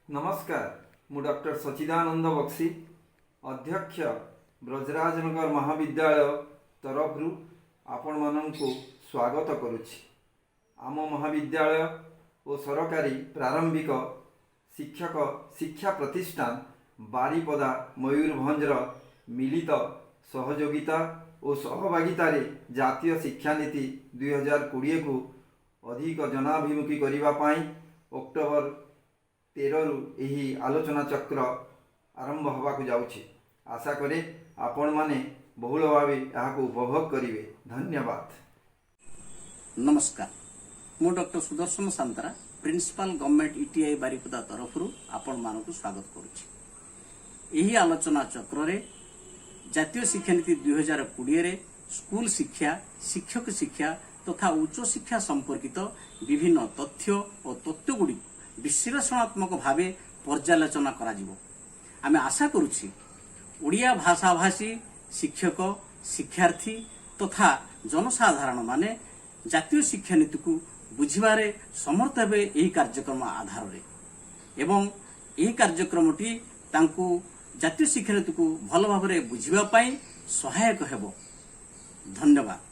नमस्कार मु डॉक्टर सचिदानंद बक्सी अध्यक्ष ब्रजराजनगर महाविद्यालय तरफ आपण मानू स्वागत करुछि। आम महाविद्यालय और सरकारी प्रारंभिक शिक्षक शिक्षा प्रतिष्ठान बारीपदा मयूरभंजर मिलित सहयोगिता और सहभागिता जातीय शिक्षा नीति 2020 को अधिक जनाभिमुखी करने अक्टोबर 13 रु यही आलोचना चक्र आरंभ होगाक जाउछि। आशा करे आपण माने बहुल भाव यहाँ उपभोग करिवे। धन्यवाद। नमस्कार, मु doctor Sudarshan Santra principal government ITI Baripada तरफ आपण मानक स्वागत करुछि। यही आलोचना चक्र रे जातीय शिक्षा नीति 2020 रे स्कूल शिक्षा, शिक्षक शिक्षा तथा उच्च शिक्षा संपर्कित विभिन्न तथ्य और तत्वगुड़ी विश्लेषणात्मक भाव पर्यालोचना कराजिवो। आमे आशा करुछि ओडिया भाषाभाषी शिक्षक, शिक्षार्थी तथा जनसाधारण माने जातीय शिक्षा नीति को बुझिबारे समर्थ हेबे एही कार्यक्रम आधार रे एवं एही कार्यक्रमटी तांकु जातीय शिक्षा नीति को भल भाव बुझिबा पई सहायक हेबो। धन्यवाद।